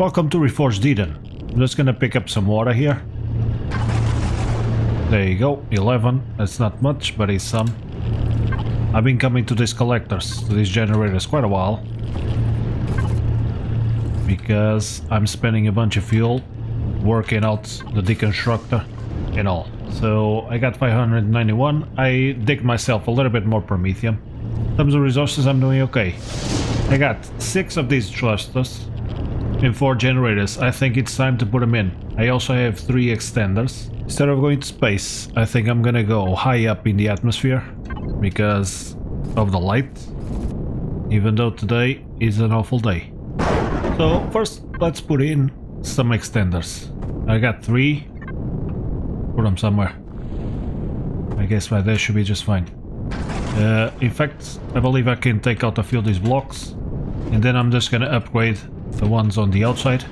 Welcome to Reforged Eden. I'm just gonna pick up some water here. There you go, 11. That's not much, but it's some. I've been coming to these collectors, to these generators, quite a while. Because I'm spending a bunch of fuel working out the deconstructor and all. So I got 591. I dig myself a little bit more promethium. In terms of resources, I'm doing okay. I got 6 of these thrusters and 4 generators. I think it's time to put them in. I also have 3 extenders. Instead of going to space, I think I'm gonna go high up in the atmosphere because of the light, even though today is an awful day. So first, let's put in some extenders. I got 3. Put them somewhere. I guess right there should be just fine. In fact, I believe I can take out a few of these blocks, and then I'm just gonna upgrade the ones on the outside.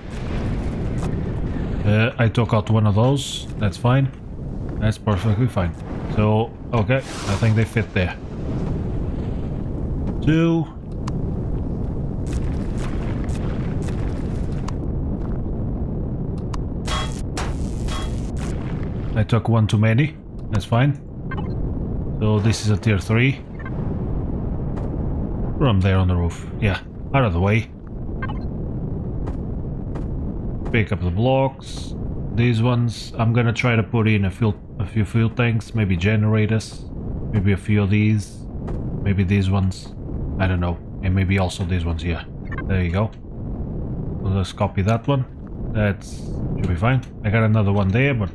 I took out one of those. That's fine. That's perfectly fine. So, okay, I think they fit there. 2. I took one too many. That's fine. So this is a tier 3. Put them there on the roof. Yeah, out of the way. Pick up the blocks. These ones, I'm gonna try to put in a few fuel tanks, maybe generators, maybe a few of these, maybe these ones. I don't know, and maybe also these ones. Yeah, there you go. We'll just copy that one. That should be fine. I got another one there, but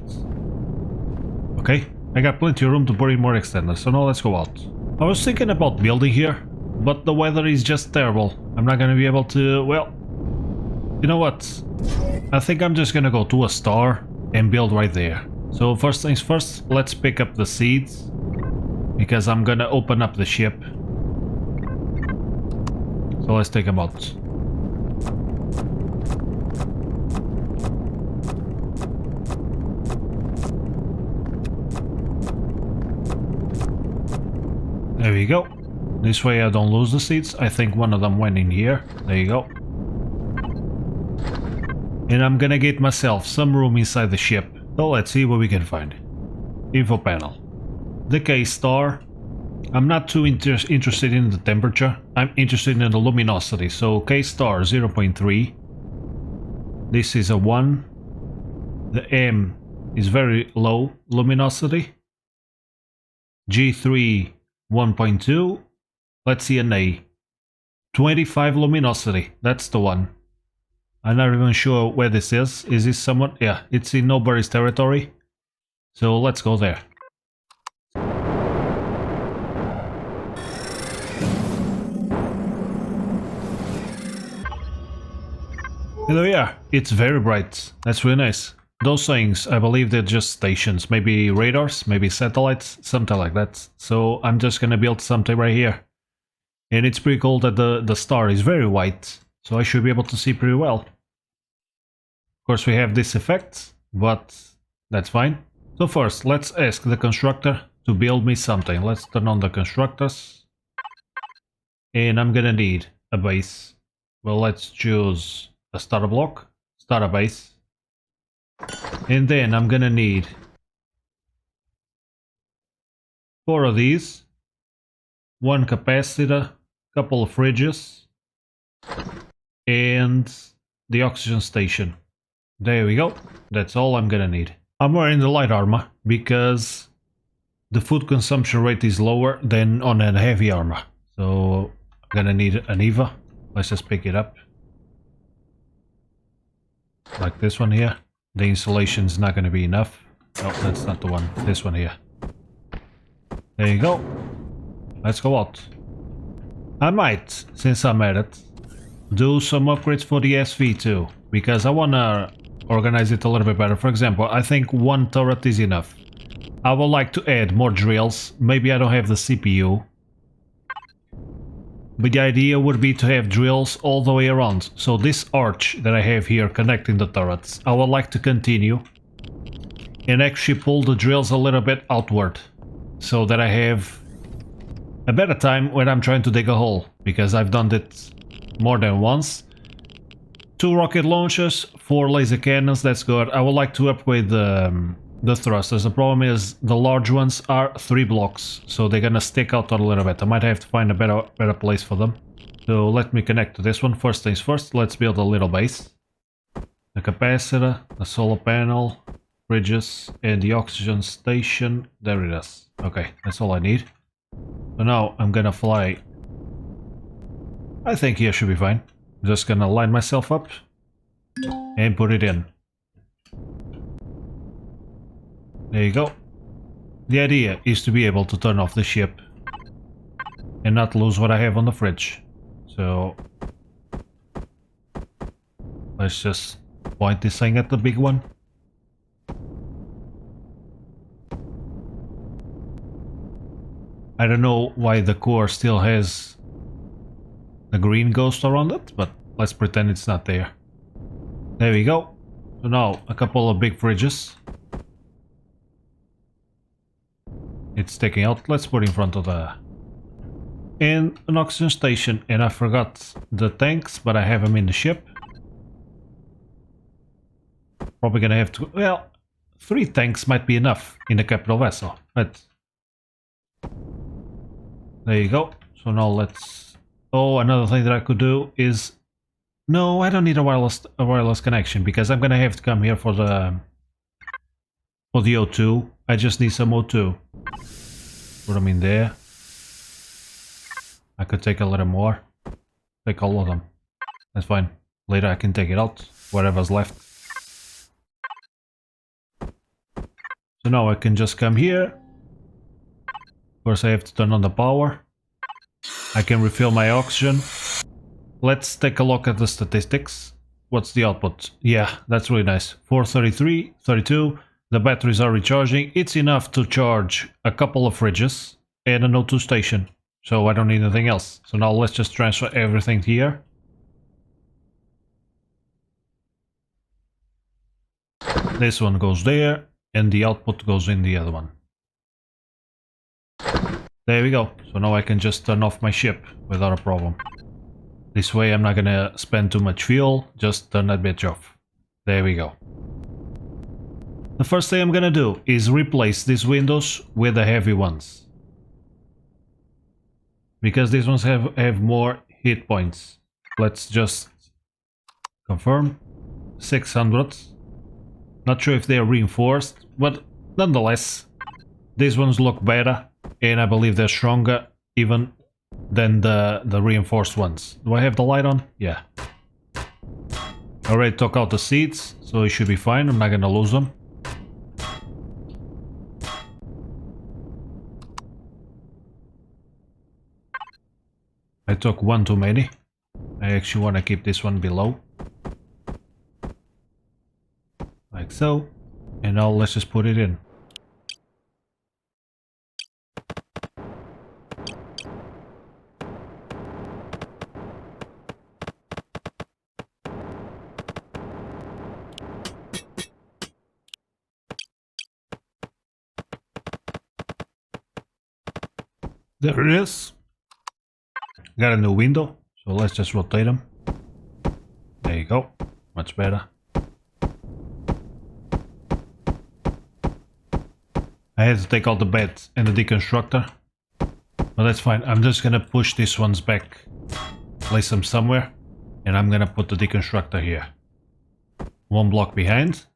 okay. I got plenty of room to put in more extenders, so now let's go out. I was thinking about building here, but the weather is just terrible. I'm not gonna be able to, well, you know what? I think I'm just gonna go to a star and build right there. So first things first, let's pick up the seeds, because I'm gonna open up the ship. So let's take them out. There we go. This way I don't lose the seeds. I think one of them went in here. There you go. And I'm gonna get myself some room inside the ship. So let's see what we can find. Info panel. The K star. I'm not too interested in the temperature. I'm interested in the luminosity. So K star 0.3. This is a 1. The M is very low luminosity. G3 1.2. Let's see an A. 25 luminosity. That's the one. I'm not even sure where this is. Is this someone? Yeah, it's in nobody's territory. So let's go there. And there we are. It's very bright. That's really nice. Those things, I believe they're just stations. Maybe radars, maybe satellites, something like that. So I'm just gonna build something right here. And it's pretty cool that the star is very white. So I should be able to see pretty well. Of course we have this effect, but that's fine. So first, let's ask the constructor to build me something. Let's turn on the constructors. And I'm gonna need a base. Well, let's choose a starter block, start a base. And then I'm gonna need 4 of these, 1 capacitor, couple of fridges, and the oxygen station. There we go. That's all I'm gonna need. I'm wearing the light armor because the food consumption rate is lower than on a heavy armor. So I'm gonna need an EVA. Let's just pick it up. Like this one here. The insulation is not gonna be enough. No, that's not the one. This one here. There you go. Let's go out. I might, since I'm at it, do some upgrades for the SV too, because I wanna organize it a little bit better. For example, I think 1 turret is enough. I would like to add more drills. Maybe I don't have the CPU, but the idea would be to have drills all the way around. So this arch that I have here connecting the turrets, I would like to continue and actually pull the drills a little bit outward, so that I have a better time when I'm trying to dig a hole, because I've done it more than once. 2 rocket launchers, 4 laser cannons, that's good. I would like to upgrade the thrusters. The problem is the large ones are 3 blocks, so they're gonna stick out a little bit. I might have to find a better place for them. So let me connect to this one. First things first, let's build a little base. The capacitor, the solar panel, bridges, and the oxygen station. There it is. Okay, that's all I need. So now I'm gonna fly. I think here should be fine. I'm just gonna line myself up and put it in. There you go. The idea is to be able to turn off the ship and not lose what I have on the fridge. So let's just point this thing at the big one. I don't know why the core still has the green ghost around it, but let's pretend it's not there. There we go. So now a couple of big fridges. It's sticking out. Let's put in front of the... And an oxygen station. And I forgot the tanks, but I have them in the ship. Probably gonna have to... Well, 3 tanks might be enough in the capital vessel. But... There you go. So now let's... Oh, another thing that I could do is... No, I don't need a wireless connection, because I'm gonna have to come here for the O2. I just need some O2. Put them in there. I could take a little more. Take all of them. That's fine. Later I can take it out. Whatever's left. So now I can just come here. Of course I have to turn on the power. I can refill my oxygen. Let's take a look at the statistics. What's the output? Yeah, that's really nice. 433, 32. The batteries are recharging. It's enough to charge a couple of fridges and an O2 station. So I don't need anything else. So now let's just transfer everything here. This one goes there and the output goes in the other one. There we go. So now I can just turn off my ship without a problem. This way I'm not gonna spend too much fuel, just turn that bitch off. There we go. The first thing I'm gonna do is replace these windows with the heavy ones. Because these ones have more hit points. Let's just confirm. 600. Not sure if they're reinforced, but nonetheless, these ones look better, and I believe they're stronger even than the reinforced ones. Do I have the light on? Yeah. I already took out the seats, so it should be fine. I'm not gonna lose them. I took one too many. I actually want to keep this one below. Like so. And now let's just put it in. There it is. Got a new window, so let's just rotate them. There you go. Much better. I had to take out the bed and the deconstructor, but that's fine. I'm just gonna push these ones back, place them somewhere, and I'm gonna put the deconstructor here. 1 block behind.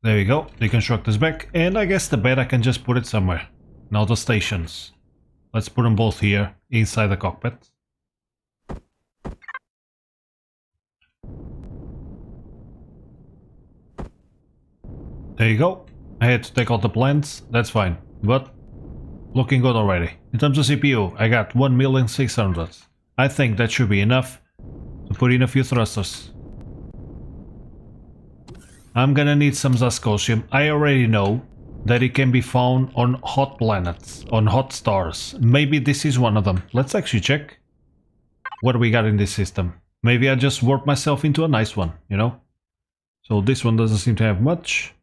There we go, deconstructor's back, and I guess the bed I can just put it somewhere. Now the stations. Let's put them both here, inside the cockpit. There you go. I had to take out the plants, that's fine, but looking good already. In terms of CPU, I got 1,600,000. I think that should be enough to put in a few thrusters. I'm gonna need some Zascosium. I already know that it can be found on hot planets, on hot stars. Maybe this is one of them. Let's actually check what we got in this system. Maybe I just warped myself into a nice one, you know? So this one doesn't seem to have much.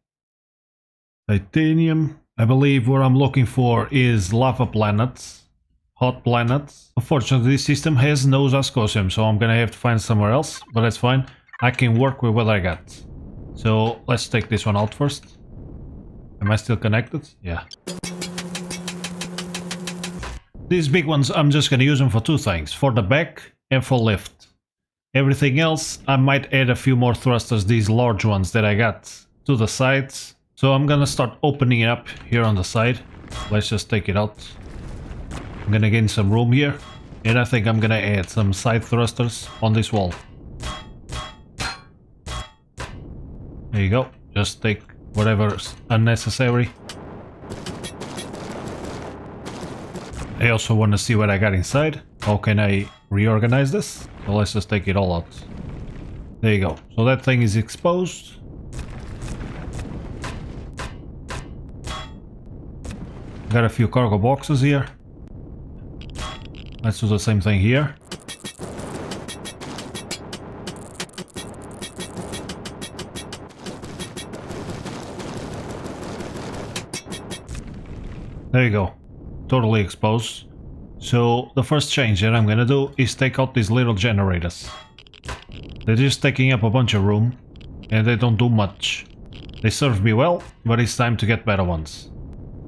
Titanium. I believe what I'm looking for is lava planets, hot planet. Unfortunately, this system has no Zascosium, so I'm gonna have to find somewhere else, but that's fine. I can work with what I got. So let's take this one out first. Am I still connected? Yeah. These big ones, I'm just gonna use them for two things, for the back and for lift. Everything else, I might add a few more thrusters, these large ones that I got, to the sides. So I'm gonna start opening it up here on the side. Let's just take it out. I'm gonna gain some room here, and I think I'm gonna add some side thrusters on this wall. There you go, just take whatever's unnecessary. I also want to see what I got inside. How can I reorganize this? So let's just take it all out. There you go. So that thing is exposed. Got a few cargo boxes here. Let's do the same thing here. There you go. Totally exposed. So the first change that I'm gonna do is take out these little generators. They're just taking up a bunch of room and they don't do much. They serve me well, but it's time to get better ones.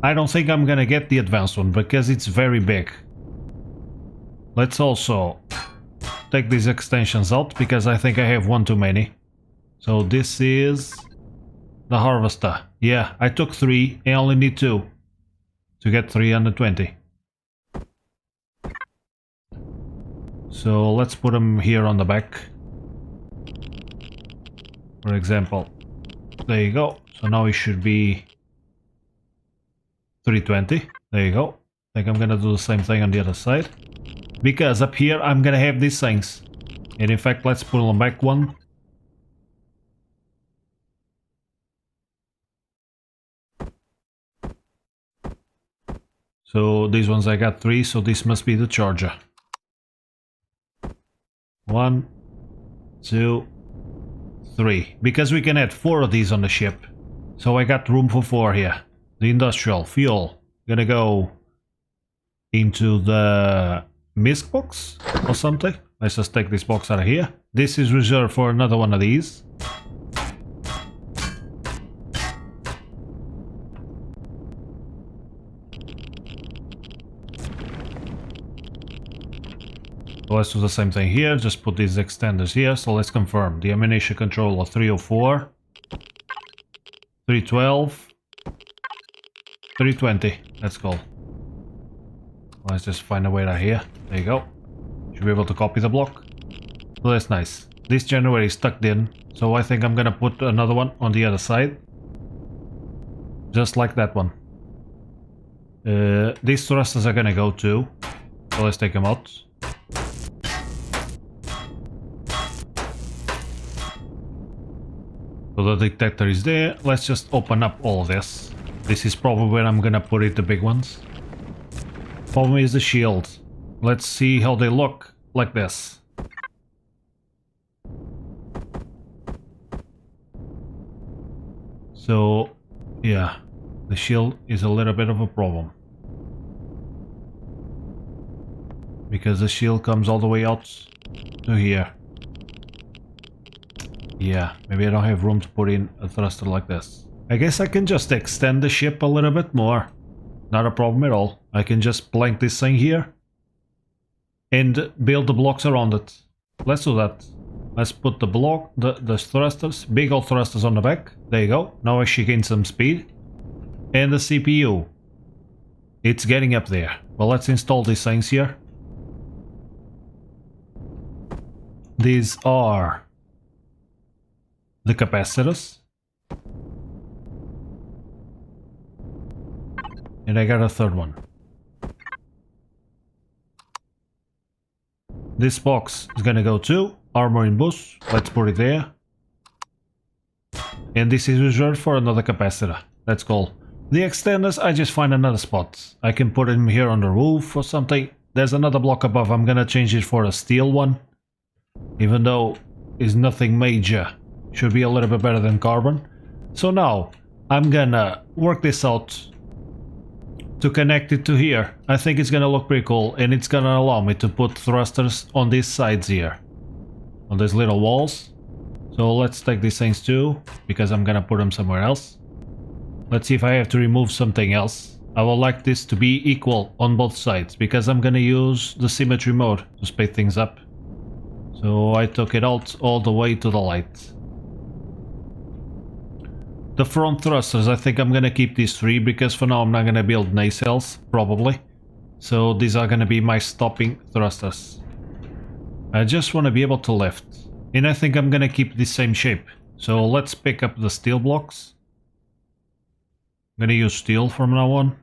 I don't think I'm gonna get the advanced one because it's very big. Let's also take these extensions out because I think I have one too many. So this is the harvester. Yeah, I took 3, I only need 2 to get 320. So let's put them here on the back. For example, there you go. So now it should be 320. There you go. I think I'm gonna do the same thing on the other side. Because up here I'm gonna have these things. And in fact, let's put them back one. So these ones I got 3, so this must be the charger. 1, 2, 3. Because we can add 4 of these on the ship. So I got room for 4 here. The industrial fuel. Gonna go into the misc box or something. Let's just take this box out of here. This is reserved for another one of these. So let's do the same thing here, just put these extenders here. So let's confirm the ammunition controller 304, 312, 320. Let's go. Let's just find a way out here. There you go. Should be able to copy the block. So that's nice. This generator is tucked in, so I think I'm gonna put another one on the other side. Just like that one. These thrusters are gonna go too. So let's take them out. So the detector is there. Let's just open up all this. This is probably where I'm gonna put it, the big ones. Problem is the shield. Let's see how they look like this. So, yeah, the shield is a little bit of a problem. Because the shield comes all the way out to here. Yeah, maybe I don't have room to put in a thruster like this. I guess I can just extend the ship a little bit more. Not a problem at all. I can just plank this thing here and build the blocks around it. Let's do that. Let's put the block, the thrusters, big old thrusters on the back. There you go. Now I should gain some speed. And the CPU. It's getting up there. Well, let's install these things here. These are the capacitors. And I got a third one. This box is gonna go to armor in boost. Let's put it there. And this is reserved for another capacitor. That's cool. The extenders, I just find another spot. I can put them here on the roof or something. There's another block above. I'm gonna change it for a steel one. Even though it's nothing major. Should be a little bit better than carbon. So now, I'm gonna work this out to connect it to here. I think it's gonna look pretty cool, and it's gonna allow me to put thrusters on these sides here, on these little walls. So let's take these things too, because I'm gonna put them somewhere else. Let's see if I have to remove something else. I would like this to be equal on both sides, because I'm gonna use the symmetry mode to speed things up. So I took it out all the way to the light. The front thrusters, I think I'm gonna keep these 3, because for now I'm not gonna build nacelles, probably. So these are gonna be my stopping thrusters. I just want to be able to lift. And I think I'm gonna keep the same shape. So let's pick up the steel blocks. I'm gonna use steel from now on.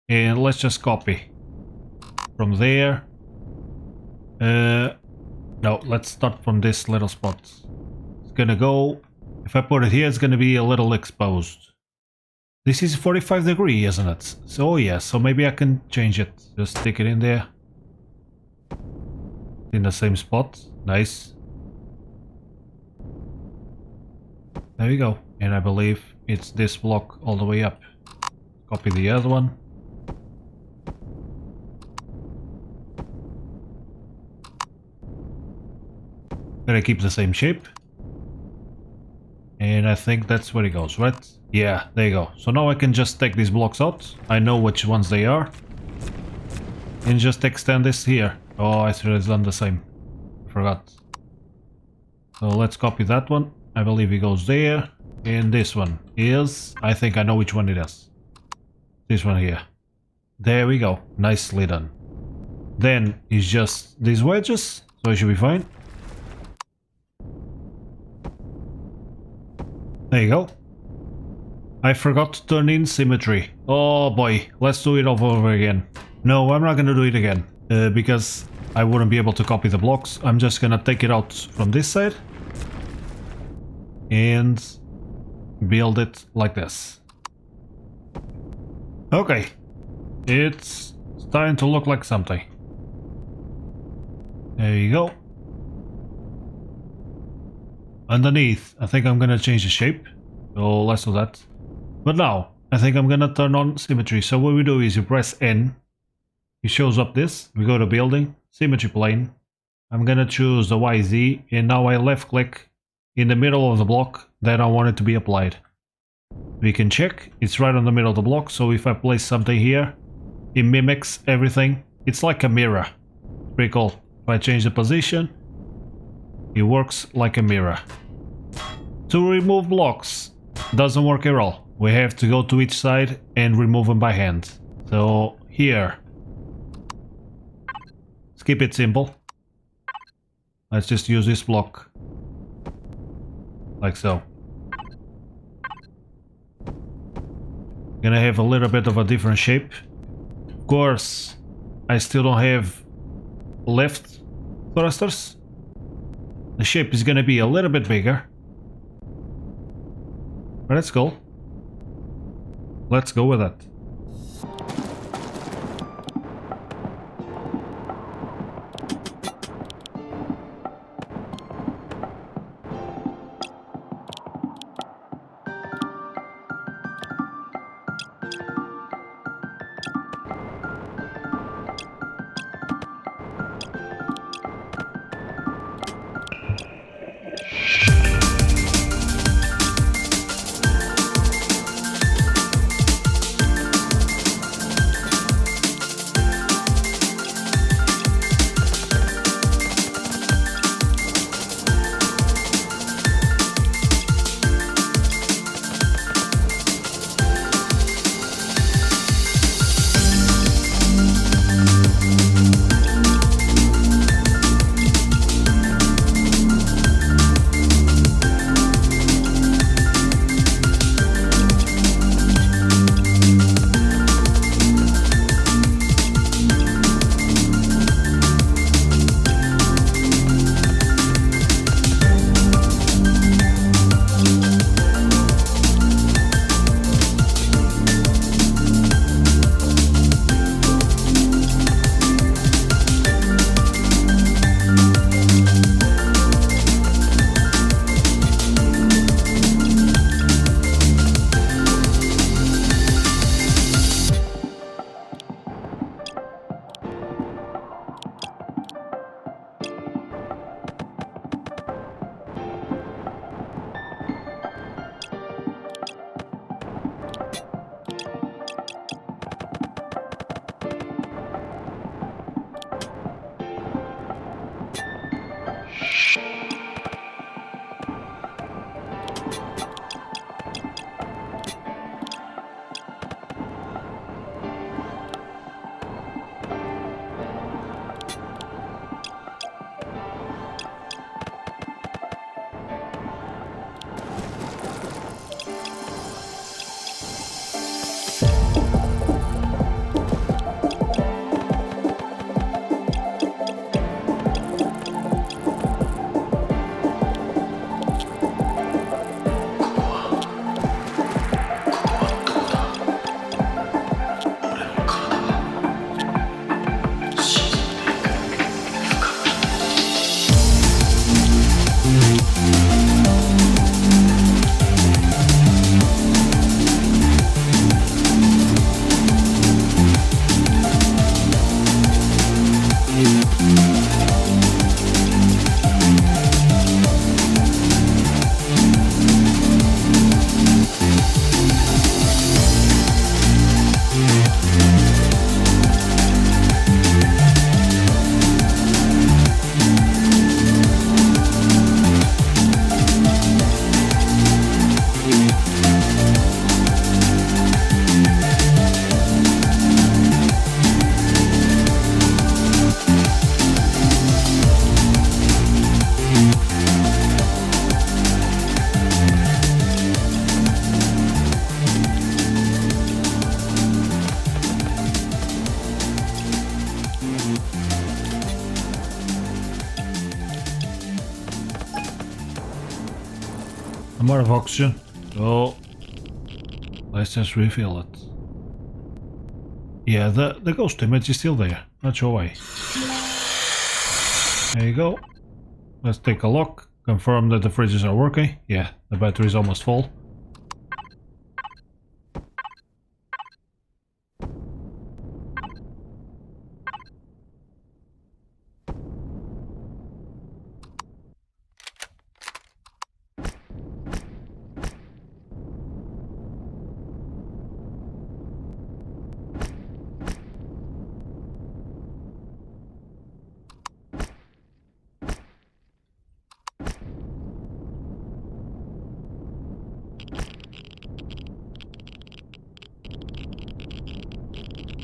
And let's just copy. From there. No, let's start from this little spot. It's gonna go... If I put it here, it's gonna be a little exposed. This is 45 degrees, isn't it? So yeah, so maybe I can change it. Just stick it in there. In the same spot. Nice. There we go. And I believe it's this block all the way up. Copy the other one. Gonna keep the same shape. And I think that's where it goes, right? Yeah, there you go. So now I can just take these blocks out. I know which ones they are. And just extend this here. Oh, I should have done the same. Forgot. So let's copy that one. I believe it goes there. And this one is... I think I know which one it is. This one here. There we go. Nicely done. Then it's just these wedges. So it should be fine. There you go. I forgot to turn in symmetry. Oh boy, let's do it over again. No, I'm not gonna do it again. Because I wouldn't be able to copy the blocks. I'm just gonna take it out from this side. And build it like this. Okay. It's starting to look like something. There you go. Underneath, I think I'm gonna change the shape, so let's do that. But now, I think I'm gonna turn on symmetry. So what we do is you press N, it shows up this, we go to building, symmetry plane, I'm gonna choose the YZ, and now I left click in the middle of the block that I want it to be applied. We can check, it's right on the middle of the block, so if I place something here, it mimics everything. It's like a mirror. Pretty cool. If I change the position, it works like a mirror. To remove blocks, doesn't work at all. We have to go to each side and remove them by hand. So here, let's keep it simple. Let's just use this block. Like so. Gonna have a little bit of a different shape. Of course, I still don't have left thrusters. The shape is gonna be a little bit bigger. But that's cool. Let's go with it. I'm out of oxygen, so let's just refill it. Yeah, the ghost image is still there. Not sure why. There you go. Let's take a look. Confirm that the fridges are working. Yeah, the battery is almost full.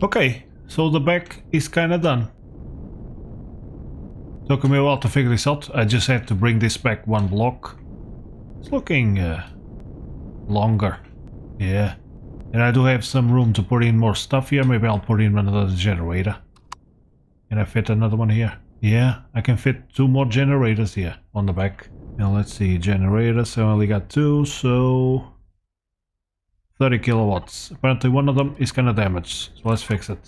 Okay, so the back is kinda done. Took me a while to figure this out. I just had to bring this back one block. It's looking longer. Yeah. And I do have some room to put in more stuff here. Maybe I'll put in another generator. Can I fit another one here? Yeah, I can fit 2 more generators here on the back. Now let's see, generators, I only got 2, so 30 kilowatts. Apparently one of them is kinda damaged, so let's fix it.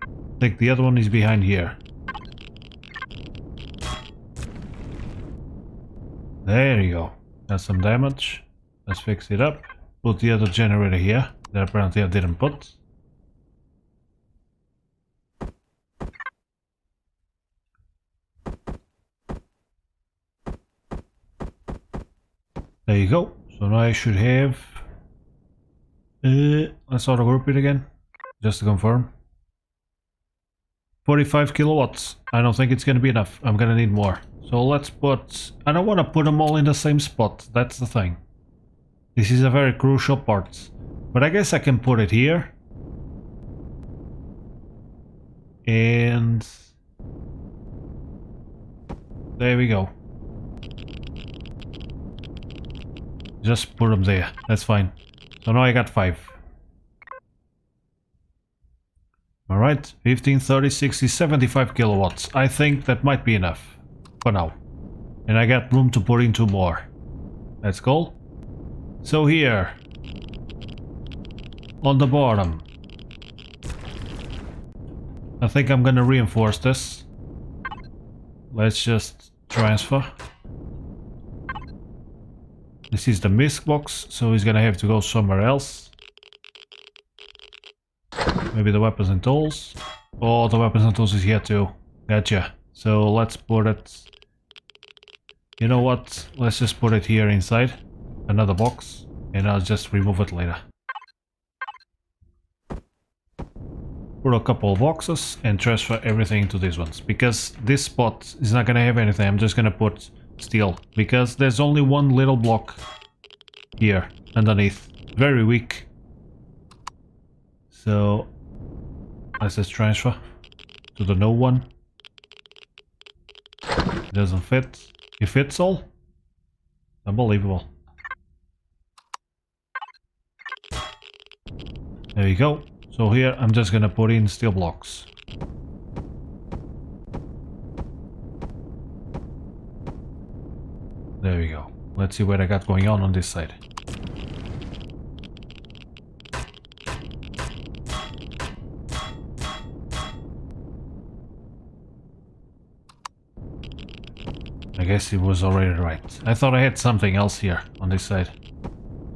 I think the other one is behind here. There you go. Got some damage. Let's fix it up. Put the other generator here, that apparently I didn't put. There you go. So now I should have... let's auto group it again, just to confirm. 45 kilowatts. I don't think it's gonna be enough. I'm gonna need more. So let's put... I don't want to put them all in the same spot. That's the thing. This is a very crucial part. But I guess I can put it here. And... there we go. Just put them there. That's fine. So now I got 5. Alright, 15, 30, 60, 75 kilowatts. I think that might be enough for now. And I got room to put in 2 more. That's cool. So here, on the bottom, I think I'm gonna reinforce this. Let's just transfer. This is the misc box, so he's gonna have to go somewhere else. Maybe the weapons and tools. Oh, the weapons and tools is here too. Gotcha. So let's put it... You know what? Let's just put it here inside. Another box. And I'll just remove it later. Put a couple of boxes and transfer everything to these ones. Because this spot is not gonna have anything. I'm just gonna put steel. Because there's only one little block here underneath. Very weak. So let's just transfer to the no one. It doesn't fit. It fits all? Unbelievable. There you go. So here I'm just gonna put in steel blocks. There we go. Let's see what I got going on this side. I guess it was already right. I thought I had something else here on this side.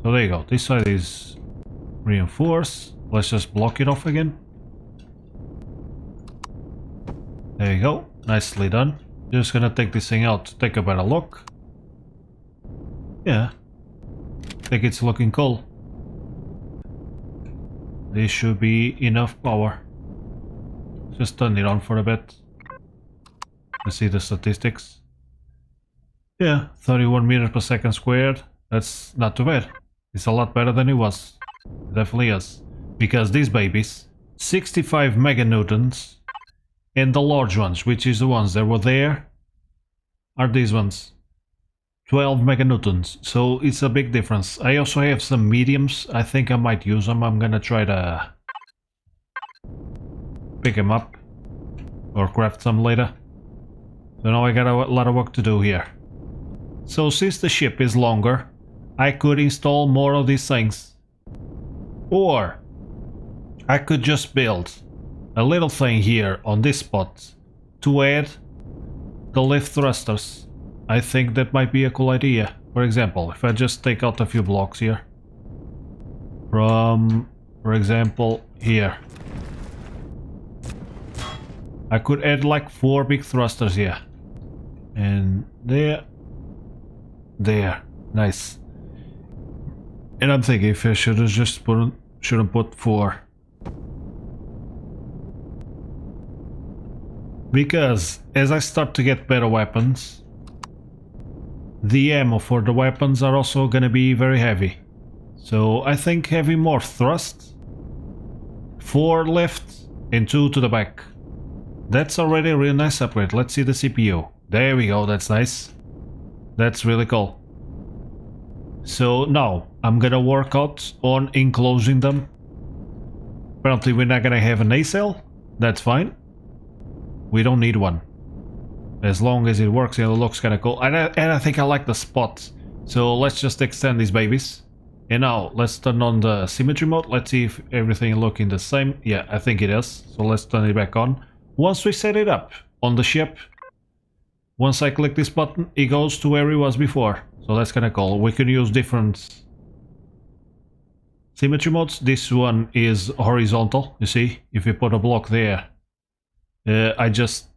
So there you go. This side is reinforced. Let's just block it off again. There you go. Nicely done. Just gonna take this thing out, take a better look. Yeah. I think it's looking cool. This should be enough power. Just turn it on for a bit. Let's see the statistics. Yeah, 31 meters per second squared. That's not too bad. It's a lot better than it was. It definitely is. Because these babies, 65 meganewtons, and the large ones, which is the ones that were there, are these ones. 12 meganewtons. So it's a big difference. I also have some mediums. I think I might use them. I'm gonna try to pick them up or craft some later. So now I got a lot of work to do here. So since the ship is longer, I could install more of these things. Or I could just build a little thing here on this spot to add the lift thrusters. I think that might be a cool idea. For example, if I just take out a few blocks here. From, for example, here. I could add like 4 big thrusters here. And there. There. Nice. And I'm thinking if I should have just shouldn't put 4. Because as I start to get better weapons, the ammo for the weapons are also gonna be very heavy. So I think having more thrust, 4 left and 2 to the back. That's already a really nice upgrade. Let's see the CPU. There we go, that's nice. That's really cool. So now I'm gonna work out on enclosing them. Apparently we're not gonna have an nacelle. That's fine. We don't need one. As long as it works and it looks kinda cool. And I think I like the spots. So let's just extend these babies. And now let's turn on the symmetry mode. Let's see if everything is looking the same. Yeah, I think it is. So let's turn it back on. Once we set it up on the ship, once I click this button, it goes to where it was before. So that's kinda cool. We can use different symmetry modes. This one is horizontal, you see. If you put a block there, I just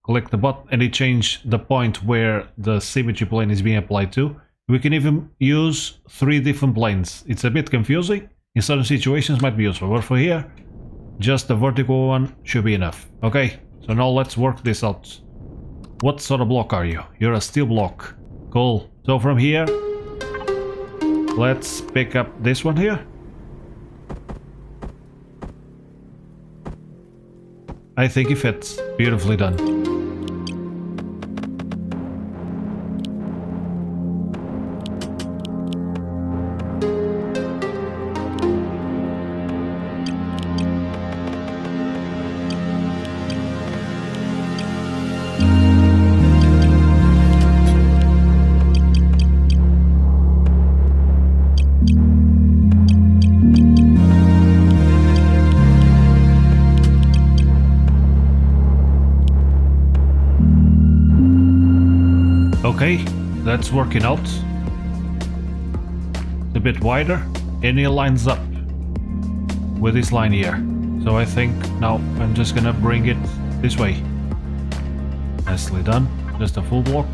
click the button and it changed the point where the symmetry plane is being applied to. We can even use 3 different planes. It's a bit confusing. In certain situations might be useful, but for here, just the vertical one should be enough. Okay, so now let's work this out. What sort of block are you? You're a steel block. Cool. So from here, let's pick up this one here. I think it fits. Beautifully done. Okay, that's working out. It's a bit wider and it lines up with this line here. So I think now I'm just gonna bring it this way. Nicely done. Just a full block.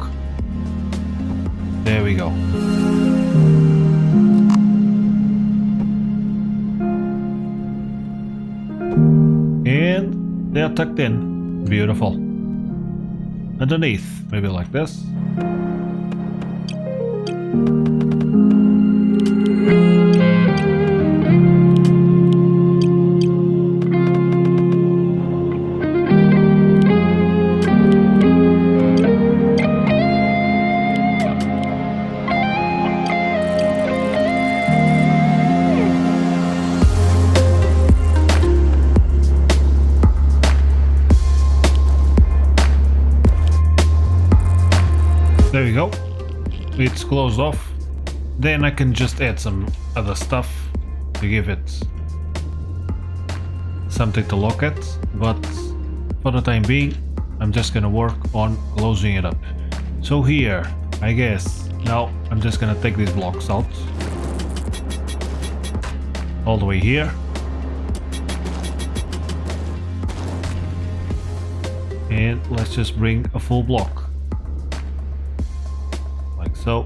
There we go. And they're tucked in. Beautiful. Underneath, maybe like this. There we go. It's closed off. Then I can just add some other stuff to give it something to look at, but for the time being I'm just gonna work on closing it up. So here, I guess, now I'm just gonna take these blocks out all the way here. And let's just bring a full block. Like so.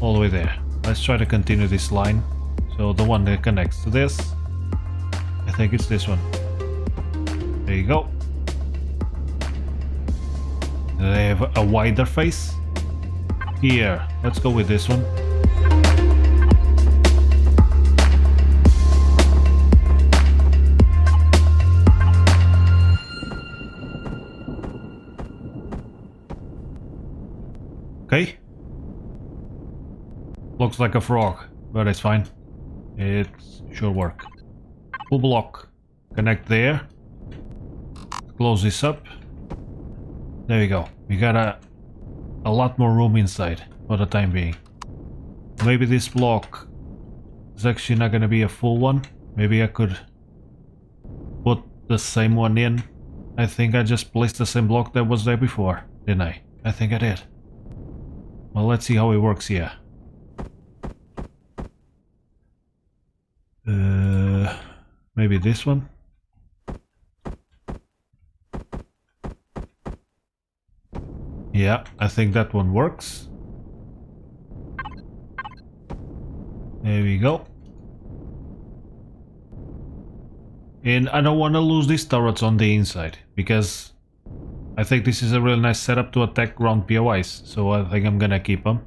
All the way there. Let's try to continue this line. So the one that connects to this, I think it's this one. There you go. They have a wider face. Here, let's go with this one. Okay. Looks like a frog, but it's fine. It should work. Full block. Connect there. Close this up. There we go. We got a lot more room inside for the time being. Maybe this block is actually not gonna be a full one. Maybe I could put the same one in. I think I just placed the same block that was there before, didn't I? I think I did. Well, let's see how it works here. Maybe this one? Yeah, I think that one works. There we go. And I don't want to lose these turrets on the inside, because I think this is a really nice setup to attack ground POIs, so I think I'm gonna keep them.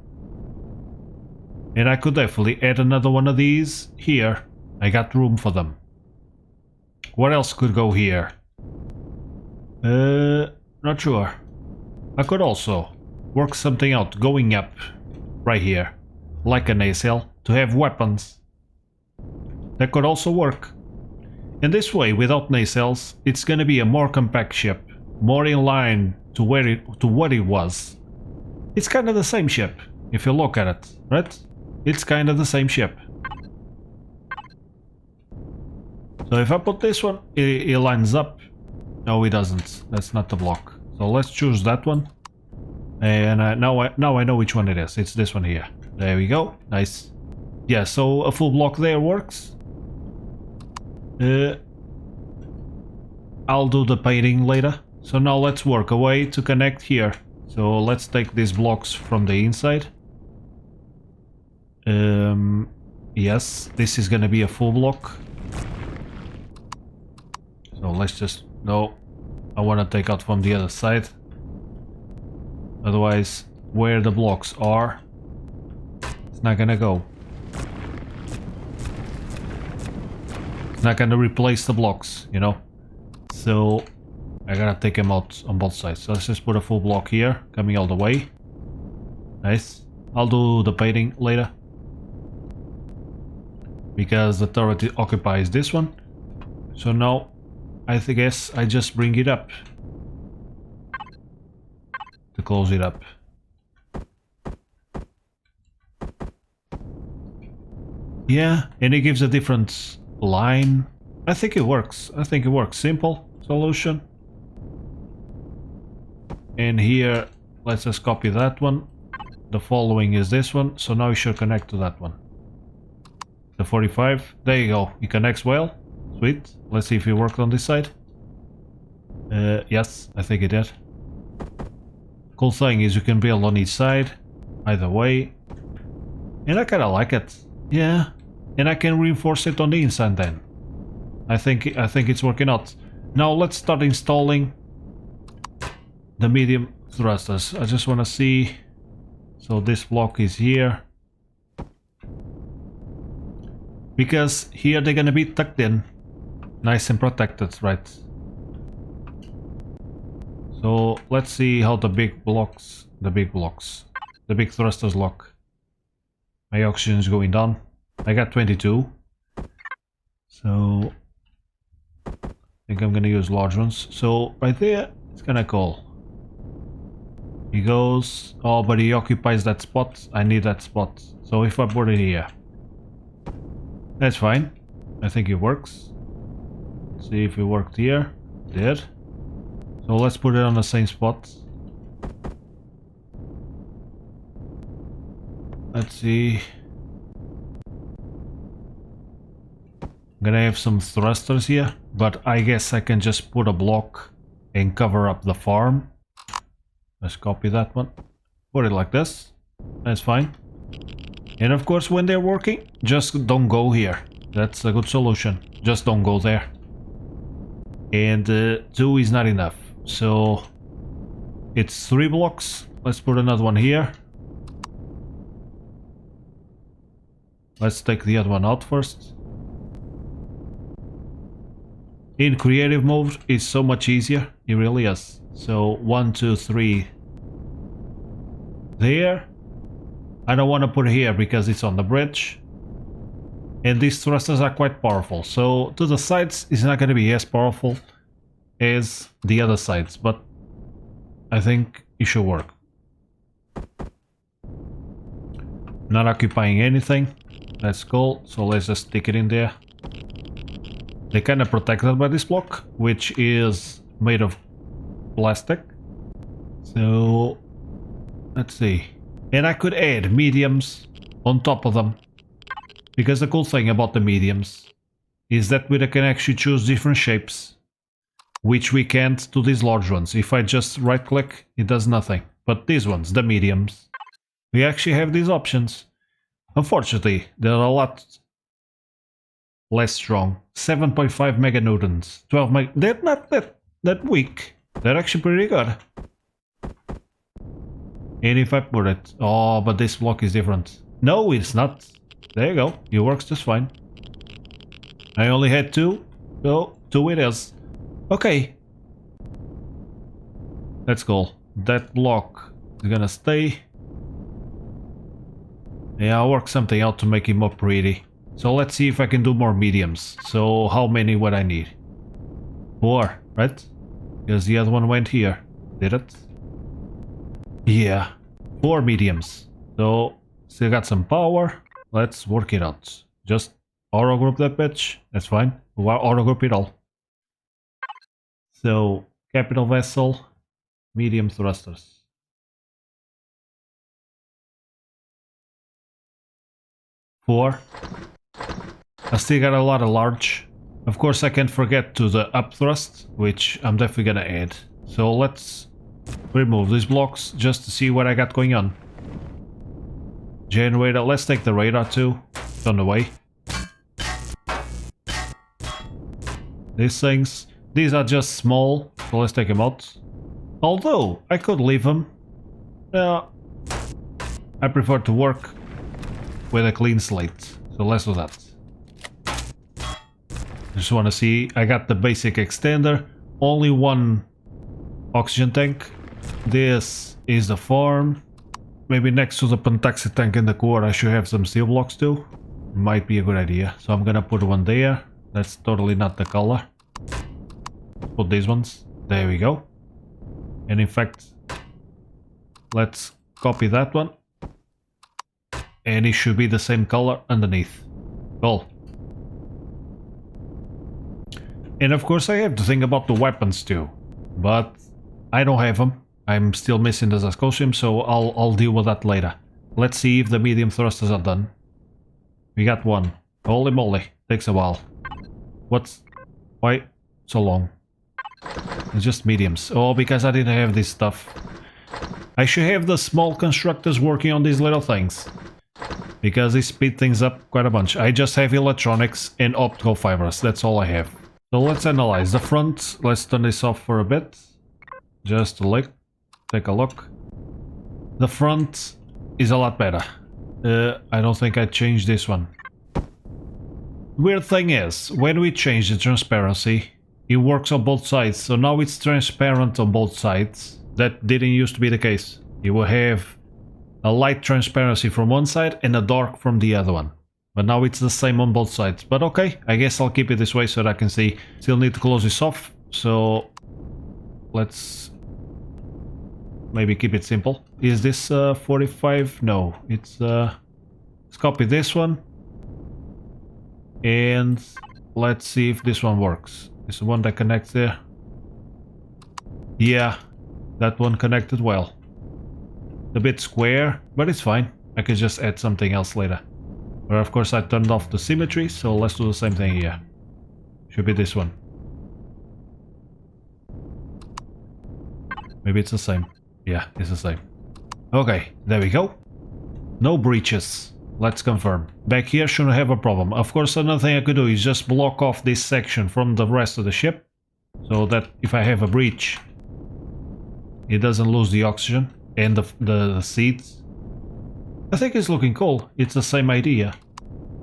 And I could definitely add another one of these here. I got room for them. What else could go here? Not sure. I could also work something out going up right here, like an nacelle, to have weapons. That could also work. And this way, without nacelles, it's gonna be a more compact ship, more in line to what it was. It's kind of the same ship, if you look at it, right? It's kind of the same ship. So if I put this one, it lines up. No, it doesn't. That's not the block. So let's choose that one. And now I know which one it is. It's this one here. There we go. Nice. Yeah, so a full block there works. I'll do the painting later. So now let's work a way to connect here. So let's take these blocks from the inside. Yes, this is gonna be a full block. So let's just... No, I want to take out from the other side. Otherwise, where the blocks are, it's not gonna go. It's not gonna replace the blocks, you know? So I gotta take them out on both sides. So let's just put a full block here, coming all the way. Nice. I'll do the painting later, because the turret occupies this one. So now I guess I just bring it up to close it up. Yeah, and it gives a different line. I think it works. I think it works. Simple solution. And here, let's just copy that one. The following is this one, so now you should connect to that one. The 45. There you go. It connects well. Sweet. Let's see if it worked on this side. Yes, I think it did. Cool thing is you can build on each side, either way. And I kinda like it. Yeah. And I can reinforce it on the inside then. I think it's working out. Now let's start installing the medium thrusters. I just wanna see. So this block is here. Because here they're gonna be tucked in. Nice and protected, right? So let's see how the big thrusters lock. My oxygen is going down. I got 22. So I think I'm gonna use large ones. So right there, it's kinda cool. He goes, oh, but he occupies that spot. I need that spot. So if I put it here, that's fine. I think it works. Let's see if it worked here. It did. So let's put it on the same spot. Let's see. I'm gonna have some thrusters here, but I guess I can just put a block and cover up the farm. Let's copy that one. Put it like this. That's fine. And of course, when they're working, just don't go here. That's a good solution. Just don't go there. And 2 is not enough. So it's 3 blocks. Let's put another one here. Let's take the other one out first. In creative mode, it's so much easier. It really is. So 1, 2, 3 there. I don't want to put it here because it's on the bridge. And these thrusters are quite powerful. So to the sides, it's not going to be as powerful as the other sides. But I think it should work. Not occupying anything. That's cool. So let's just stick it in there. They're kind of protected by this block, which is made of plastic. So let's see. And I could add mediums on top of them. Because the cool thing about the mediums is that we can actually choose different shapes, which we can't to these large ones. If I just right click, it does nothing. But these ones, the mediums, we actually have these options. Unfortunately, they're a lot less strong. 7.5 meganewtons, 12 meg. They're not that weak. They're actually pretty good. And if I put it, oh, but this block is different. No, it's not. There you go. It works just fine. I only had two, so 2 it is. Okay. That's cool. That block is gonna stay. Yeah, I'll work something out to make it more pretty. So let's see if I can do more mediums. So how many would I need? 4, right? Because the other one went here. Did it? Yeah. 4 mediums. So still got some power. Let's work it out. Just auto group that bitch. That's fine. We'll auto group it all. So capital vessel, medium thrusters. Four. I still got a lot of large. Of course, I can't forget to the up thrust, which I'm definitely gonna add. So let's remove these blocks just to see what I got going on. Generator, let's take the radar too. It's on the way. These things, these are just small, so let's take them out. Although, I could leave them. I prefer to work with a clean slate, so let's do that. Just want to see, I got the basic extender, only one oxygen tank. This is the farm. Maybe next to the pentaxi tank in the core I should have some steel blocks too. Might be a good idea. So I'm gonna put one there. That's totally not the color. Put these ones. There we go. And in fact, let's copy that one. And it should be the same color underneath. Cool. And of course I have to think about the weapons too. But I don't have them. I'm still missing the Zascosium, so I'll deal with that later. Let's see if the medium thrusters are done. We got one. Holy moly, takes a while. Why so long? It's just mediums. Oh, because I didn't have this stuff. I should have the small constructors working on these little things. Because they speed things up quite a bunch. I just have electronics and optical fibers, that's all I have. So let's analyze the front. Let's turn this off for a bit. Just to look. Take a look. The front is a lot better. I don't think I changed this one. Weird thing is, when we change the transparency, it works on both sides. So now it's transparent on both sides. That didn't used to be the case. You will have a light transparency from one side and a dark from the other one. But now it's the same on both sides. But okay, I guess I'll keep it this way so that I can see. Still need to close this off. So let's maybe keep it simple. Is this 45? No, it's let's copy this one. And let's see if this one works. This is the one that connects there. Yeah, that one connected well. A bit square, but it's fine. I can just add something else later. But of course I turned off the symmetry, so let's do the same thing here. Should be this one. Maybe it's the same. Yeah, it's the same. Okay, there we go. No breaches. Let's confirm. Back here shouldn't have a problem. Of course, another thing I could do is just block off this section from the rest of the ship. So that if I have a breach, it doesn't lose the oxygen and the seeds. I think it's looking cool. It's the same idea.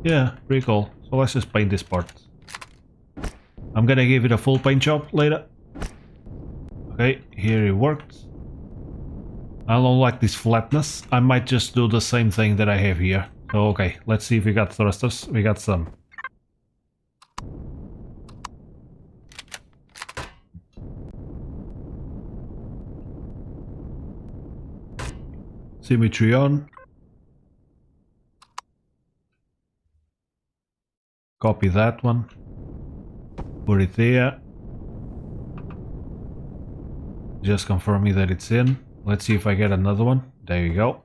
Yeah, pretty cool. So let's just paint this part. I'm gonna give it a full paint job later. Okay, here it worked. I don't like this flatness. I might just do the same thing that I have here. So okay, let's see if we got thrusters. We got some. Symmetry on. Copy that one. Put it there. Just confirming that it's in. Let's see if I get another one. There you go.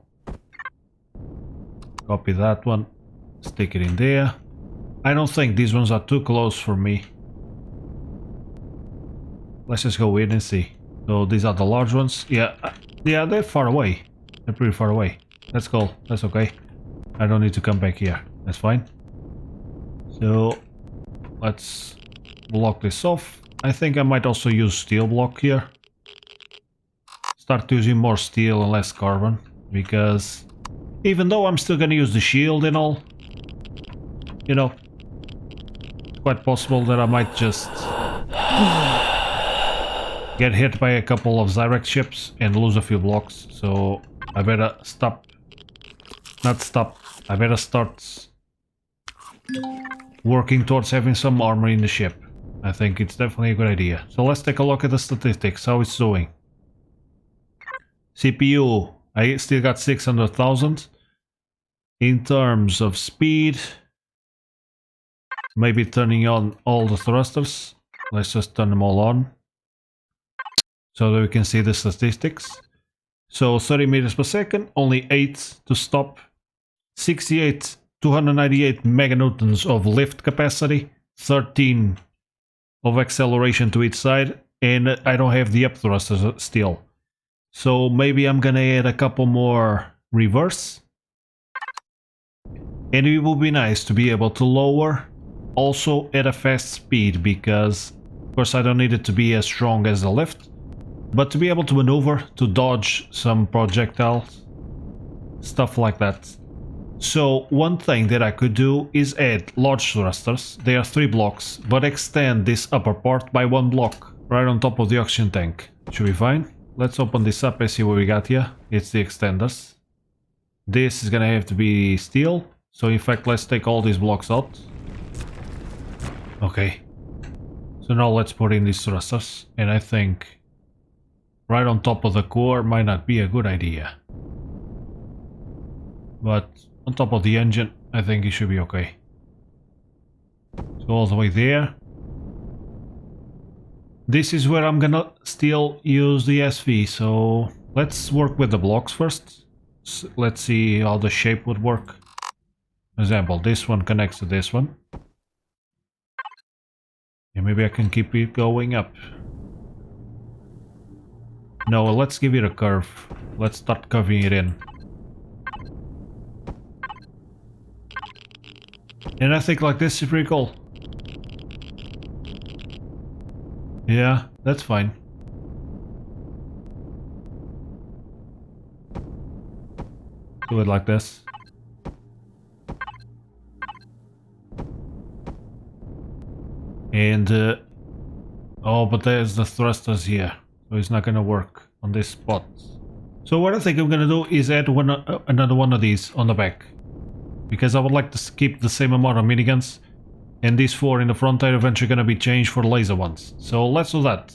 Copy that one. Stick it in there. I don't think these ones are too close for me. Let's just go in and see. So these are the large ones. Yeah, they're far away. They're pretty far away. That's cool. That's okay. I don't need to come back here. That's fine. So let's block this off. I think I might also use steel block here. Start using more steel and less carbon, because even though I'm still gonna use the shield and all, you know, it's quite possible that I might just get hit by a couple of Zyrex ships and lose a few blocks. So I better I better start working towards having some armor in the ship. I think it's definitely a good idea. So let's take a look at the statistics, how it's doing. CPU, I still got 600,000. In terms of speed, maybe turning on all the thrusters. Let's just turn them all on, so that we can see the statistics. So 30 meters per second, only 8 to stop. 298 meganewtons of lift capacity, 13 of acceleration to each side, and I don't have the up thrusters still. So maybe I'm gonna add a couple more reverse. And it would be nice to be able to lower also at a fast speed, because of course I don't need it to be as strong as the lift, but to be able to maneuver, to dodge some projectiles, stuff like that. So one thing that I could do is add large thrusters. They are 3 blocks, but extend this upper part by 1 block right on top of the oxygen tank. Should be fine. Let's open this up and see what we got here. It's the extenders. This is gonna have to be steel. So in fact, let's take all these blocks out. Okay. So now let's put in these thrusters. And I think right on top of the core might not be a good idea. But on top of the engine, I think it should be okay. So all the way there. This is where I'm gonna still use the SV, so let's work with the blocks first. Let's see how the shape would work. For example, this one connects to this one. And maybe I can keep it going up. No, let's give it a curve. Let's start curving it in. And I think like this is pretty cool. Yeah, that's fine. Do it like this. And oh, but there's the thrusters here, so it's not gonna work on this spot. So what I think I'm gonna do is add another one of these on the back, because I would like to keep the same amount of miniguns, and these 4 in the front are eventually gonna be changed for laser ones. So let's do that.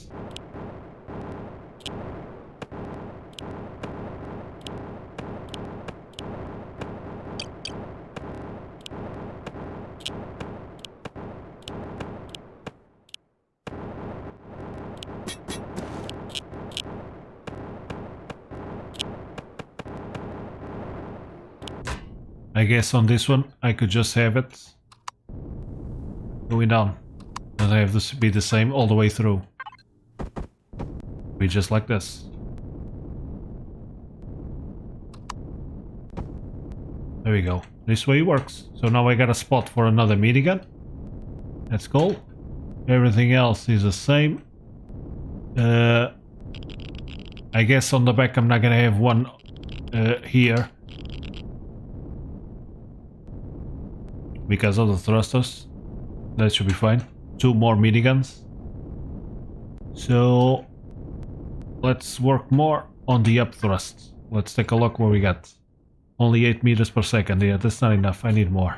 I guess on this one I could just have it going down. Doesn't have to be the same all the way through. Be just like this. There we go. This way it works. So now I got a spot for another minigun. That's cool. Everything else is the same. I guess on the back I'm not gonna have one here, because of the thrusters. That should be fine. 2 more miniguns. So let's work more on the up thrust. Let's take a look what we got. Only 8 meters per second. Yeah, that's not enough. I need more.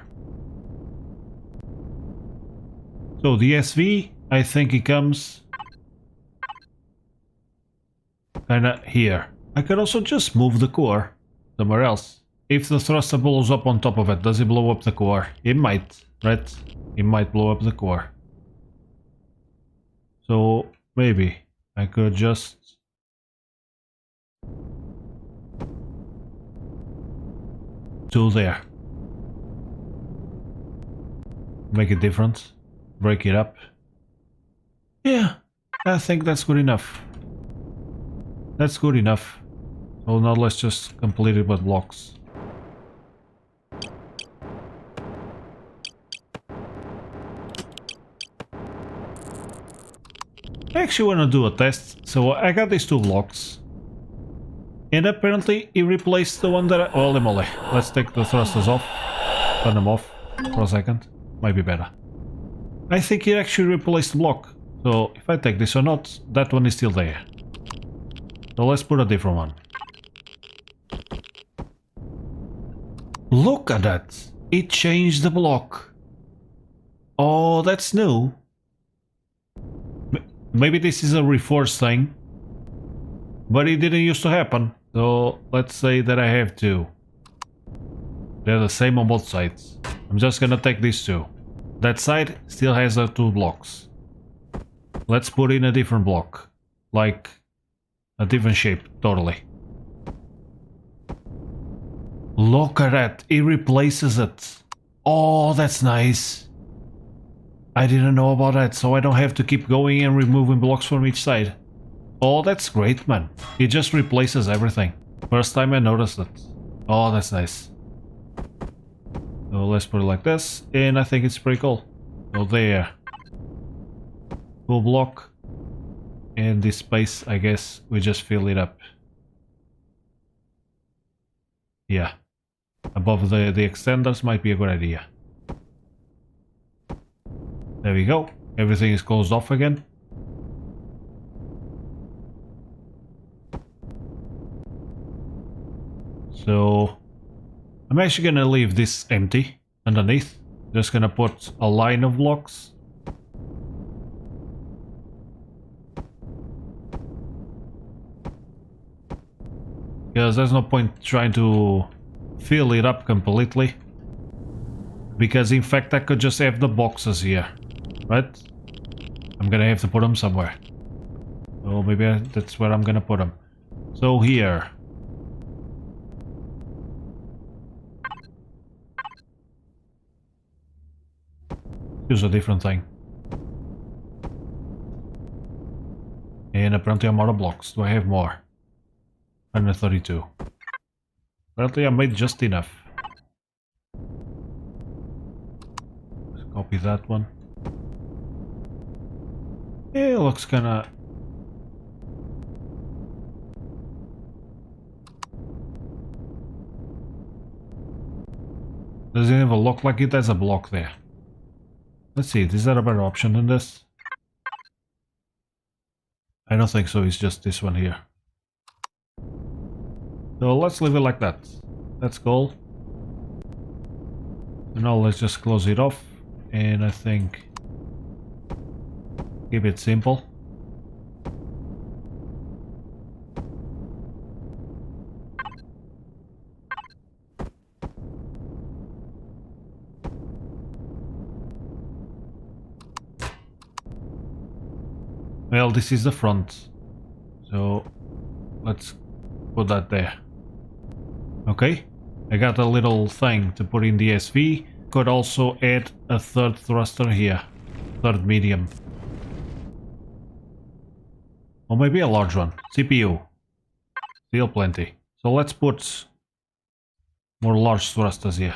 So the SV, I think it comes kinda here. I could also just move the core. somewhere else. If the thruster blows up on top of it, does it blow up the core? It might, right? It might blow up the core. So maybe I could just do there. Make it different. Break it up. Yeah, I think that's good enough. That's good enough. Well, now let's just complete it with blocks. I actually want to do a test. So I got these two blocks. And apparently it replaced the one that I... Holy moly. Let's take the thrusters off. Turn them off for a second. Might be better. I think it actually replaced the block. So if I take this or not, that one is still there. So let's put a different one. Look at that! It changed the block. Oh, that's new. Maybe this is a reforged thing. But it didn't used to happen. So let's say that I have two. They're the same on both sides. I'm just gonna take these two. That side still has the two blocks. Let's put in a different block. Like a different shape, totally. Look at that, it replaces it. Oh, that's nice. I didn't know about that, so I don't have to keep going and removing blocks from each side. Oh, that's great, man. It just replaces everything. First time I noticed it. Oh, that's nice. So let's put it like this, and I think it's pretty cool. So there. Full block. And this space, I guess, we just fill it up. Yeah. Above the extenders might be a good idea. There we go. Everything is closed off again. So I'm actually gonna leave this empty underneath. Just gonna put a line of blocks. Because there's no point trying to fill it up completely. Because in fact I could just have the boxes here, right? I'm gonna have to put them somewhere. So maybe that's where I'm gonna put them. So here. Use a different thing. And apparently I'm out of blocks. Do I have more? 132. Apparently I made just enough. Let's copy that one. Yeah, it looks kinda... Does it even look like it has a block there? Let's see, is there a better option than this? I don't think so, it's just this one here. So let's leave it like that. That's cool. And now let's just close it off. And I think... keep it simple. Well, this is the front. So let's put that there. Okay, I got a little thing to put in the SV. Could also add a third thruster here. Third medium. Or maybe a large one. CPU. Still plenty. So let's put more large thrusters here.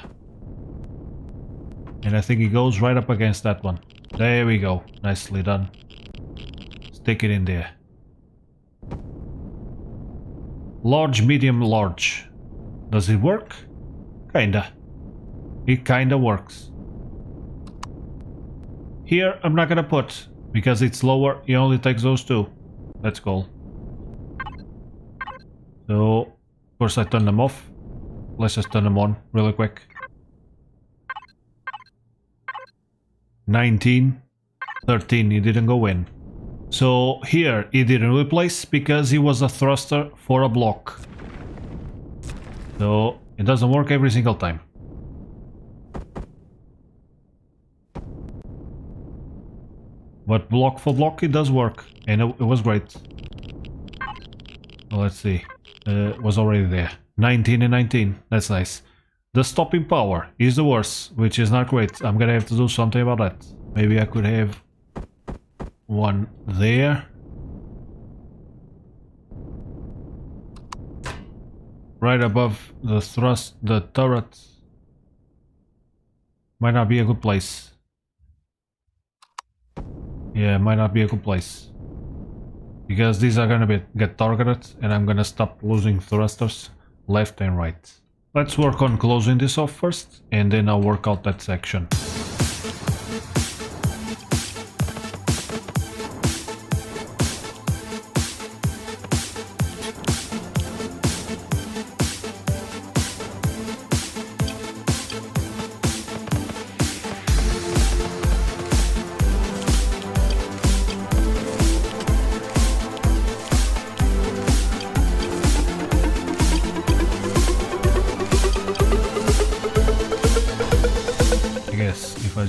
And I think it goes right up against that one. There we go. Nicely done. Stick it in there. Large, medium, large. Does it work? Kinda. It kinda works. Here I'm not gonna put, because it's lower, it only takes those two. That's cool. So, of course I turn them off. Let's just turn them on really quick. 19. 13, it didn't go in. So here it didn't replace because it was a thruster for a block. So it doesn't work every single time. But block for block it does work, and it was great. Well, let's see. It was already there. 19 and 19. That's nice. The stopping power is the worst, which is not great. I'm gonna have to do something about that. Maybe I could have one there. Right above the thrust, the turret. Might not be a good place. Yeah, might not be a good place. Because these are gonna get targeted and I'm gonna stop losing thrusters left and right. Let's work on closing this off first and then I'll work out that section.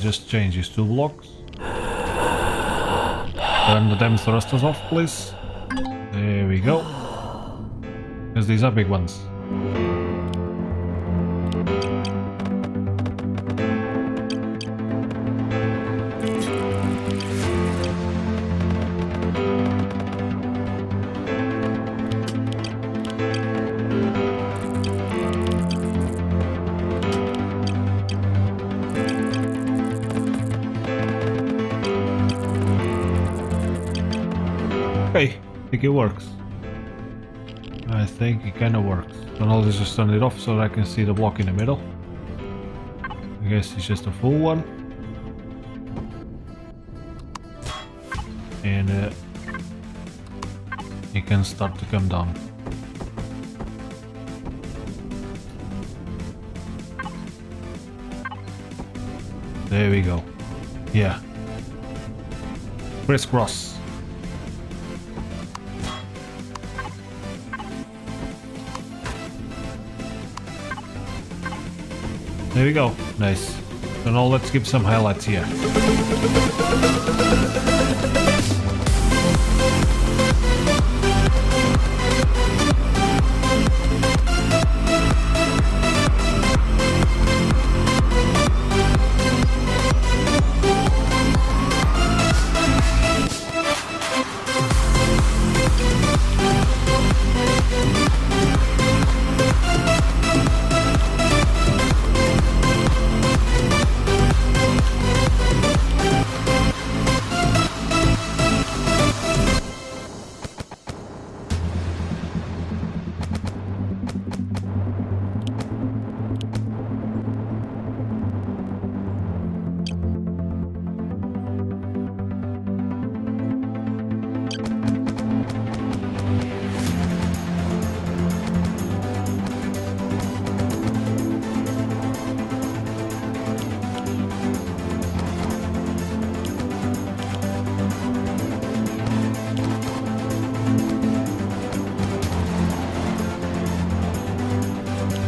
Just change these two blocks. Turn the damn thrusters off, please. There we go. Because these are big ones. Okay, I think it works. I think it kinda works. So now let's just turn it off so that I can see the block in the middle. I guess it's just a full one. And it can start to come down. There we go. Yeah. Crisscross. There we go. Nice. So now let's give some highlights here.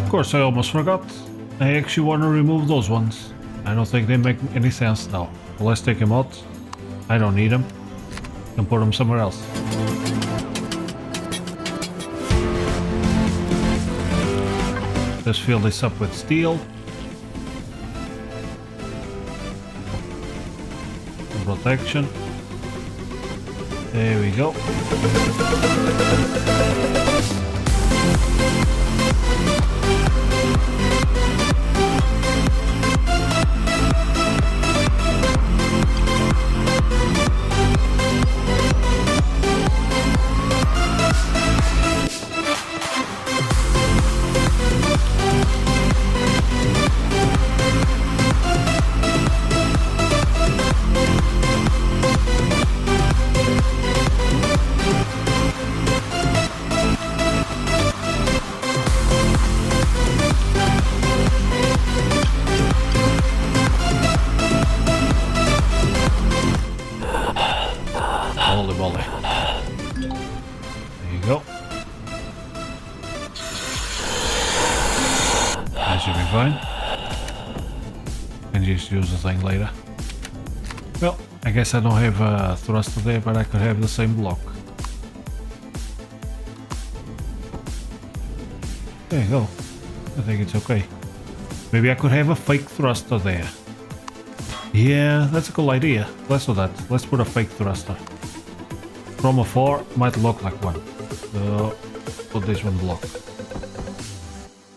Of course, I almost forgot. I actually want to remove those ones. I don't think they make any sense now. Well, let's take them out. I don't need them. And put them somewhere else. Let's fill this up with steel. Protection. There we go. should be fine. Can just use the thing later. Well, I guess I don't have a thruster there, but I could have the same block. There you go. I think it's okay. Maybe I could have a fake thruster there. Yeah, that's a cool idea. Let's do that. Let's put a fake thruster. From afar, might look like one. So, put this one block.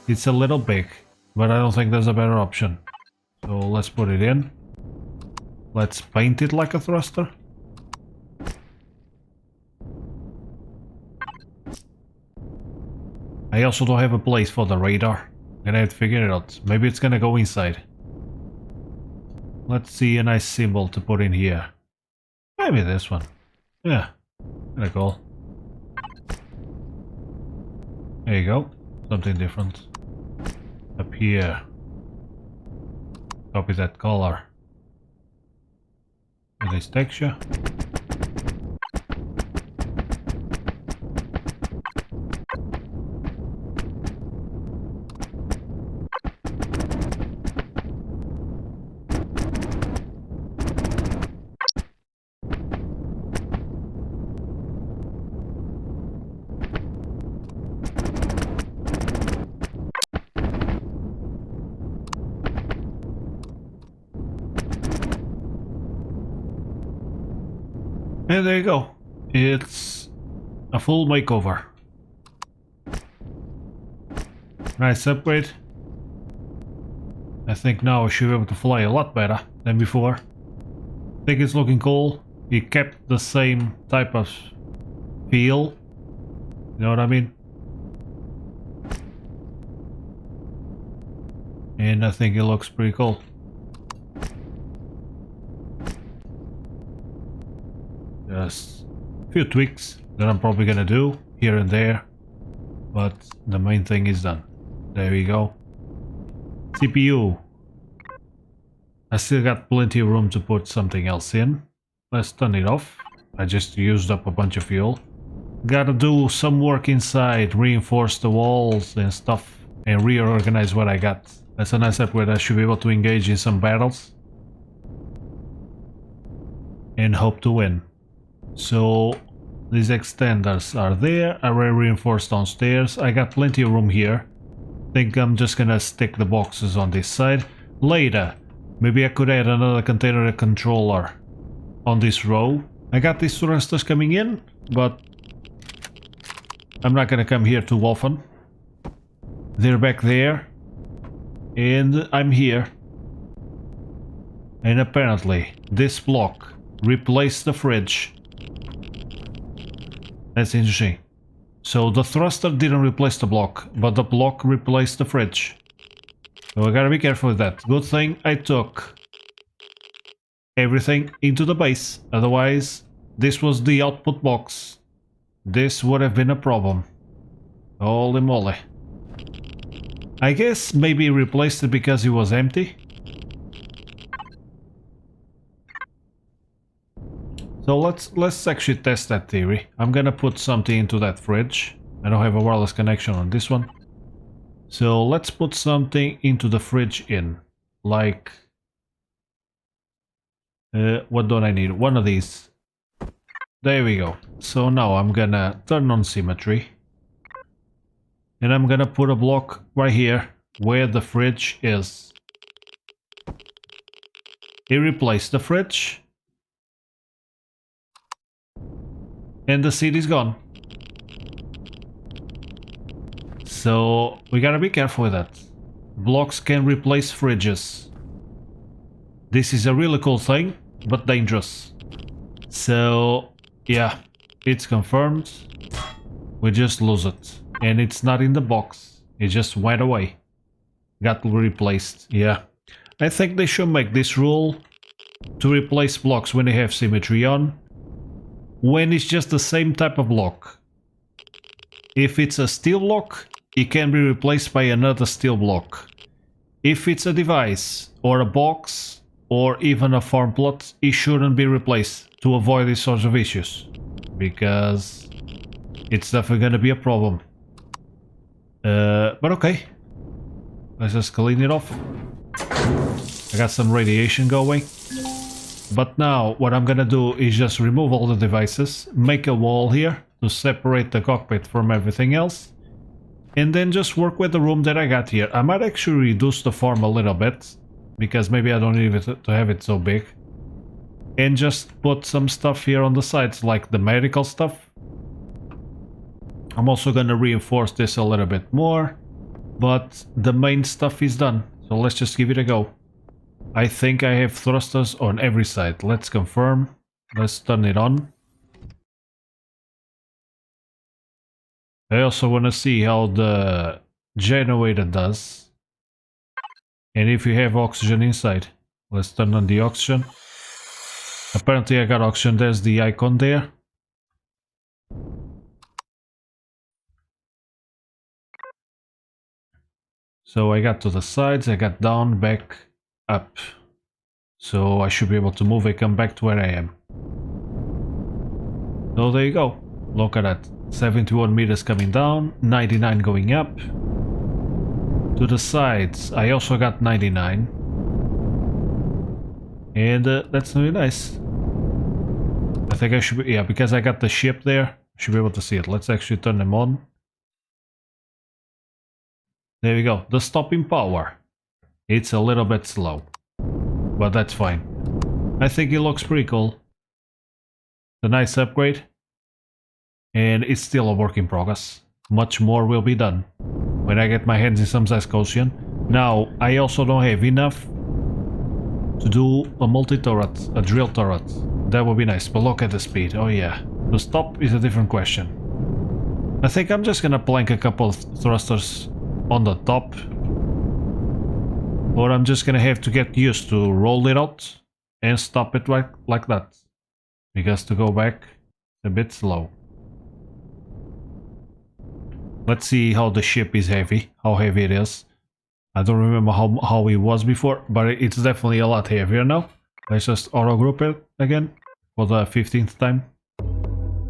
It's a little big, but I don't think there's a better option. So let's put it in. Let's paint it like a thruster. I also don't have a place for the radar. Gonna have to figure it out. Maybe it's gonna go inside. Let's see a nice symbol to put in here. Maybe this one. Yeah, kinda cool. There you go. Something different. Up here. Copy that color. With this texture. And there you go. It's a full makeover. Nice upgrade. I think now I should be able to fly a lot better than before. I think it's looking cool. It kept the same type of feel. You know what I mean? And I think it looks pretty cool. Just a few tweaks that I'm probably gonna do here and there, but the main thing is done. There we go. CPU. I still got plenty of room to put something else in. Let's turn it off. I just used up a bunch of fuel. Gotta do some work inside, reinforce the walls and stuff, and reorganize what I got. That's a nice upgrade. I should be able to engage in some battles and hope to win. So these extenders are there. I already reinforced downstairs. I got plenty of room here. Think I'm just gonna stick the boxes on this side. Later, maybe I could add another container controller on this row. I got these thrusters coming in, but I'm not gonna come here too often. They're back there, and I'm here. And apparently, this block replaced the fridge. That's interesting. So the thruster didn't replace the block, but the block replaced the fridge. So I gotta be careful with that. Good thing I took everything into the base. Otherwise, this was the output box. This would have been a problem. Holy moly. I guess maybe he replaced it because it was empty. So let's actually test that theory. I'm gonna put something into that fridge. I don't have a wireless connection on this one. So let's put something into the fridge in. Like... what don't I need? One of these. There we go. So now I'm gonna turn on symmetry. And I'm gonna put a block right here where the fridge is. It replaced the fridge. And the seed is gone. So we gotta be careful with that. Blocks can replace fridges. This is a really cool thing, but dangerous. So yeah, it's confirmed. We just lose it. And it's not in the box. It just went away. Got replaced. Yeah. I think they should make this rule to replace blocks when they have symmetry on. When it's just the same type of block. If it's a steel block, it can be replaced by another steel block. If it's a device or a box or even a farm plot, it shouldn't be replaced to avoid these sorts of issues. Because it's definitely going to be a problem. But okay. Let's just clean it off. I got some radiation going. But now what I'm gonna do is just remove all the devices, make a wall here to separate the cockpit from everything else, and then just work with the room that I got here. I might actually reduce the farm a little bit, because maybe I don't need it to have it so big. And just put some stuff here on the sides, like the medical stuff. I'm also gonna reinforce this a little bit more, but the main stuff is done, so let's just give it a go. I think I have thrusters on every side. Let's confirm. Let's turn it on. I also want to see how the generator does. And if you have oxygen inside. Let's turn on the oxygen. Apparently I got oxygen. There's the icon there. So I got to the sides, I got down, back, up. So I should be able to move and come back to where I am. So there you go. Look at that. 71 meters coming down, 99 going up. To the sides, I also got 99. And that's really nice. I think I should be, yeah, because I got the ship there, I should be able to see it. Let's actually turn them on. There we go. The stopping power. It's a little bit slow, but that's fine. I think it looks pretty cool. It's a nice upgrade. And it's still a work in progress. Much more will be done when I get my hands in some Zascosian. Now, I also don't have enough to do a multi-turret, a drill turret. That would be nice, but look at the speed. Oh yeah. The stop is a different question. I think I'm just gonna plank a couple of thrusters on the top, or I'm just gonna have to get used to roll it out and stop it like that, because to go back a bit slow. Let's see how the ship is heavy, how heavy it is. I don't remember how it was before, but it's definitely a lot heavier now. Let's just auto group it again for the 15th time.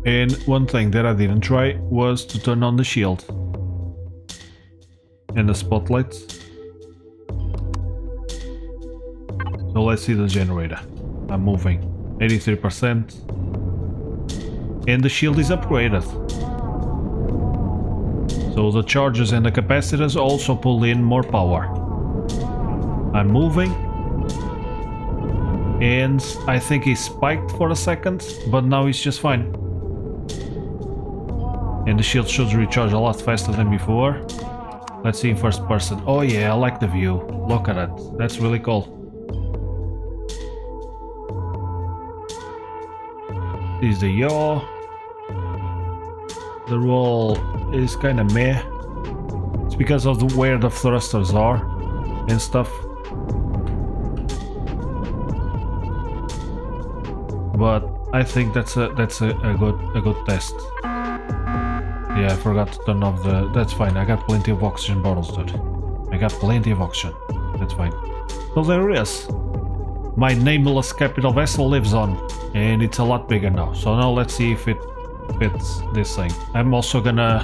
And one thing that I didn't try was to turn on the shield and the spotlights. So let's see the generator. I'm moving 83%, and the shield is upgraded. So the chargers and the capacitors also pull in more power. I'm moving, and I think he spiked for a second, but now it's just fine. And the shield should recharge a lot faster than before. Let's see in first person. Oh yeah, I like the view. Look at that. That's really cool. This is the yaw. The roll is kind of meh. It's because of where the thrusters are and stuff. But I think that's a good test. Yeah, I forgot to turn off the... That's fine, I got plenty of oxygen bottles, dude. I got plenty of oxygen. That's fine. So there it is. My nameless capital vessel lives on. And it's a lot bigger now. So now let's see if it fits this thing. I'm also gonna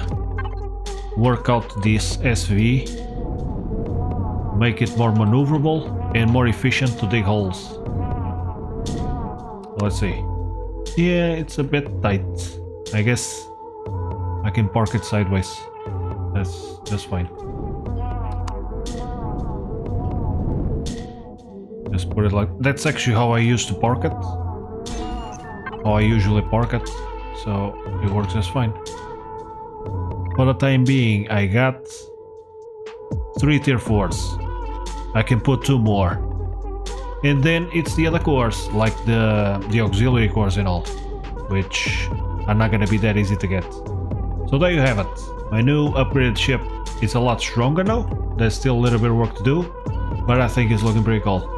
work out this SV. Make it more maneuverable and more efficient to dig holes. Let's see. Yeah, it's a bit tight. I guess I can park it sideways. That's fine. Just put it like... That's actually how I used to park it. How I usually park it. So it works just fine. For the time being, I got 3 tier 4s. I can put 2 more. And then it's the other cores, like the auxiliary cores and all, which are not gonna be that easy to get. So there you have it. My new upgraded ship is a lot stronger now. There's still a little bit of work to do, but I think it's looking pretty cool.